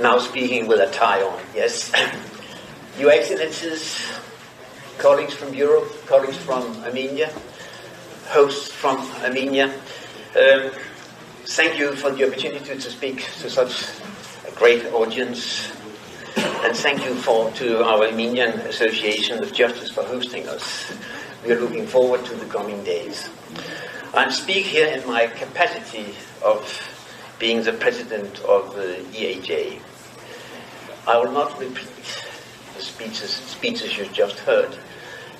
Now speaking with a tie on, yes. Your Excellencies, colleagues from Europe, colleagues from Armenia, hosts from Armenia, thank you for the opportunity to speak to such a great audience, and thank you to our Armenian Association of Judges for hosting us. We are looking forward to the coming days. I speak here in my capacity of being the president of the EAJ. I will not repeat the speeches you just heard,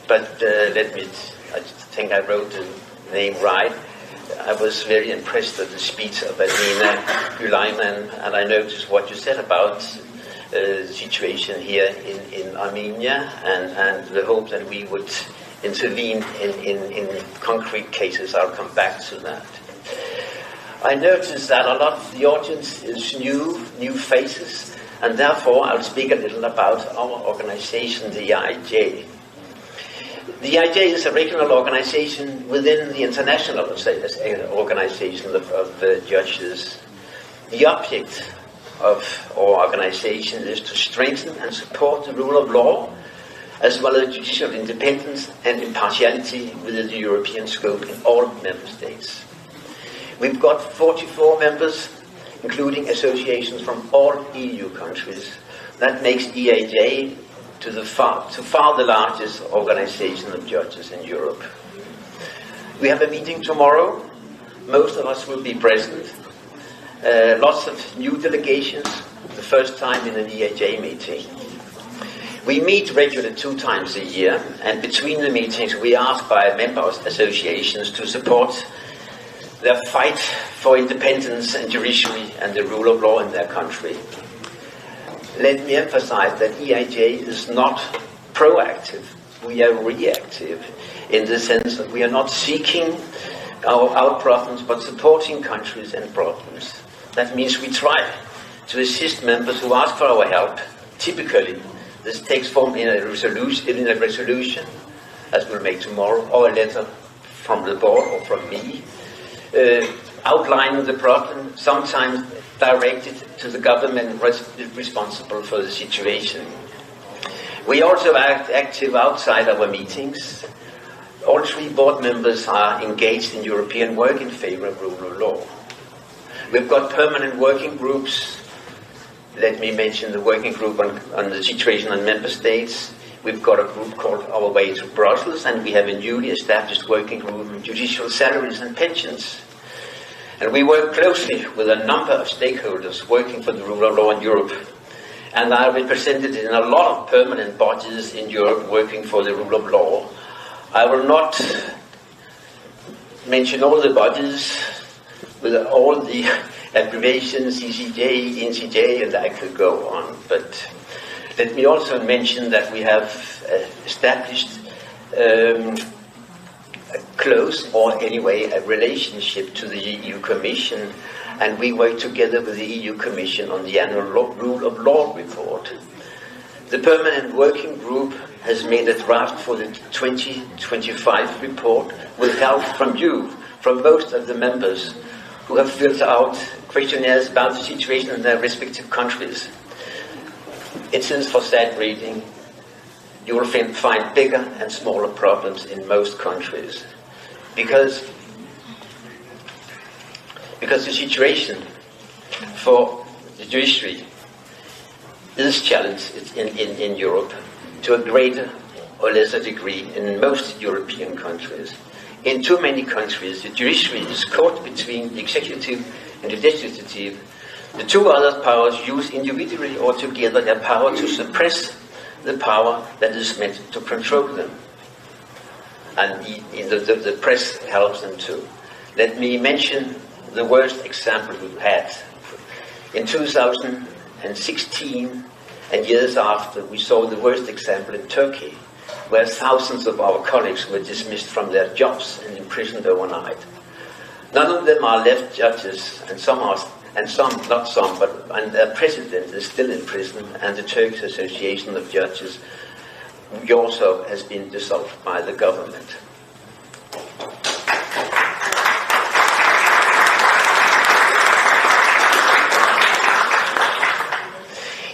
but I think I wrote the name right. I was very impressed with the speech of Alina Güleyman, and I noticed what you said about the situation here in Armenia, and the hope that we would intervene in concrete cases. I'll come back to that. I noticed that a lot of the audience is new faces, and therefore I'll speak a little about our organization, the EIJ. The EIJ is a regional organization within the international organization of judges. The object of our organization is to strengthen and support the rule of law, as well as judicial independence and impartiality within the European scope in all member states. We've got 44 members, including associations from all EU countries. That makes EAJ to far the largest organization of judges in Europe. We have a meeting tomorrow. Most of us will be present. Lots of new delegations, the first time in an EAJ meeting. We meet regularly 2 times a year, and between the meetings we ask by member associations to support their fight for independence and judiciary and the rule of law in their country. Let me emphasize that EIJ is not proactive. We are reactive in the sense that we are not seeking our problems, but supporting countries and problems. That means we try to assist members who ask for our help. Typically, this takes form in a resolution, as we'll make tomorrow, or a letter from the board or from me, outlining the problem, sometimes directed to the government responsible for the situation. We also act active outside our meetings. All 3 board members are engaged in European work in favor of rule of law. We've got permanent working groups. Let me mention the working group on the situation in member states. We've got a group called Our Way to Brussels, and we have a newly established working group on judicial salaries and pensions. And we work closely with a number of stakeholders working for the rule of law in Europe. And are represented in a lot of permanent bodies in Europe working for the rule of law. I will not mention all the bodies with all the abbreviations, CCJ, NCJ, and I could go on. But let me also mention that we have established a close, or anyway, a relationship to the EU Commission, and we work together with the EU Commission on the annual rule of law report. The permanent working group has made a draft for the 2025 report with help from you, from most of the members who have filled out questionnaires about the situation in their respective countries. It is for sad reading. You will find bigger and smaller problems in most countries. Because the situation for the judiciary is challenged in Europe to a greater or lesser degree in most European countries. In too many countries, the judiciary is caught between the executive and the legislative. The 2 other powers use individually or together their power to suppress the power that is meant to control them. And the press helps them too. Let me mention the worst example we've had. In 2016 and years after, we saw the worst example in Turkey, where thousands of our colleagues were dismissed from their jobs and imprisoned overnight. None of them are left judges, and their president is still in prison, and the Turkish Association of Judges also has been dissolved by the government.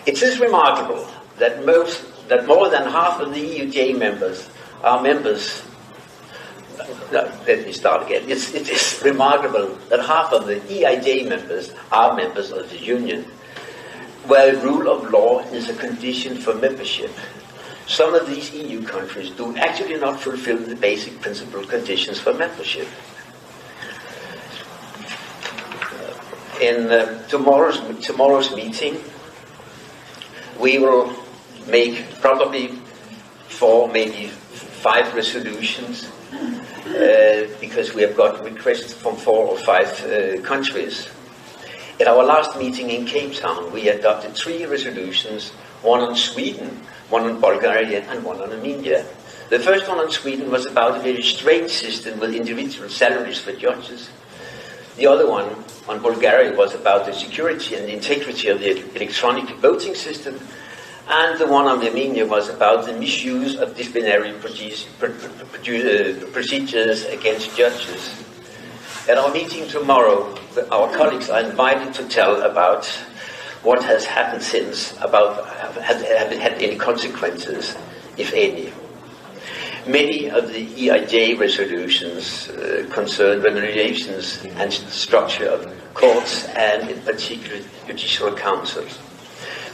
It is remarkable that more than half of the EUJ members are members. No, let me start again. It is remarkable that half of the EIJ members are members of the Union, where rule of law is a condition for membership. Some of these EU countries do actually not fulfill the basic principal conditions for membership. In tomorrow's meeting, we will make probably 4, maybe 5 resolutions, because we have got requests from 4 or 5 countries. At our last meeting in Cape Town, we adopted 3 resolutions, one on Sweden, one on Bulgaria, and one on Armenia. The first one on Sweden was about a very strange system with individual salaries for judges. The other one on Bulgaria was about the security and the integrity of the electronic voting system. And the one on Armenia was about the misuse of disciplinary procedures against judges. At our meeting tomorrow, our colleagues are invited to tell about what has happened since, about have it had any consequences, if any. Many of the EIJ resolutions concern remunerations and structure of courts and in particular judicial councils.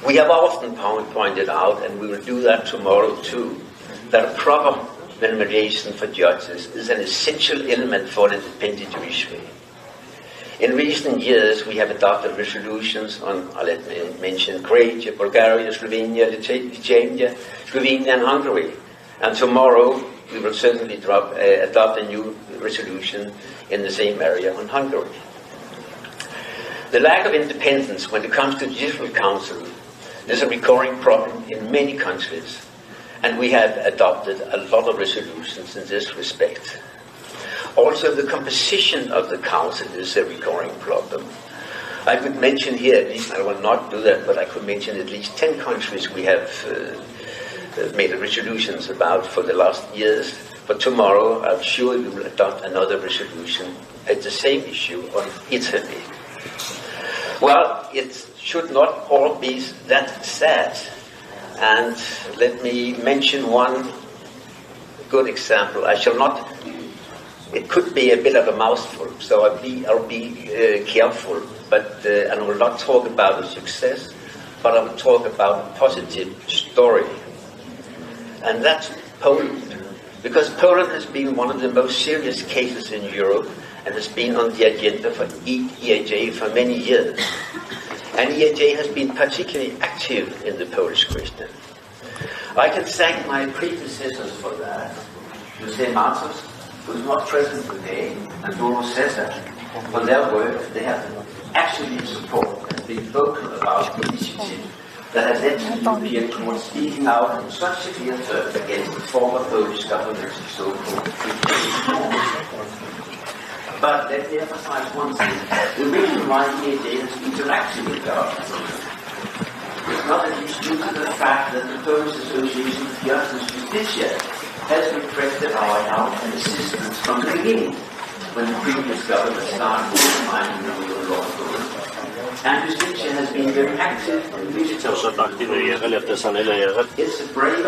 We have often pointed out, and we will do that tomorrow too, that a proper remuneration for judges is an essential element for an independent judiciary. In recent years, we have adopted resolutions on, let me mention, Croatia, Bulgaria, Slovenia, Lithuania, Slovenia, and Hungary. And tomorrow, we will certainly adopt a new resolution in the same area on Hungary. The lack of independence when it comes to judicial council is a recurring problem in many countries, and we have adopted a lot of resolutions in this respect. Also, the composition of the council is a recurring problem. I could mention here, at least I will not do that, but I could mention at least 10 countries we have made resolutions about for the last years. But tomorrow, I'm sure we will adopt another resolution at the same issue on Italy. Well, it should not all be that sad. And let me mention one good example. I shall not, it could be a bit of a mouthful, so I'll be careful. But and I will not talk about a success, but I will talk about a positive story. And that's Poland. Because Poland has been one of the most serious cases in Europe and has been on the agenda for EIJ for many years. And EIJ has been particularly active in the Polish question. I can thank my predecessors for that. Jose Matos, who's not present today, and Bruno Cesar, for their work. They have actually support and been vocal about the initiative that has led to the European Court speaking out in such severe terms against the former Polish government's so-called But let me emphasize one thing. The reason why EIJ has interacted with government is not at least due to the fact that the Polish Association of Justice Justitia has requested our help and assistance from the beginning, when the previous government started undermining the rule of law. And Justitia has been very active in visiting. It's a brave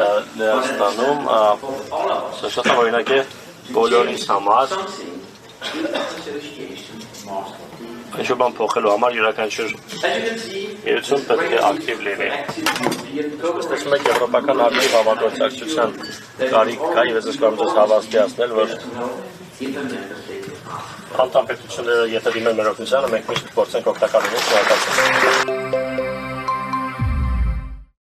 Ինչու բան փոխելու համար յուրաքանչյուր միություն պետք է ակտիվ լինի։ Տեսնում եք եվրոպական ակտիվ համագործակցության կարիք կա, եւ ես կարող եմ հավաստիացնել, որ անդամպետությունները եթե դիմեն մեր օգնությանը, մենք միշտ փորձենք օգտակար լինել։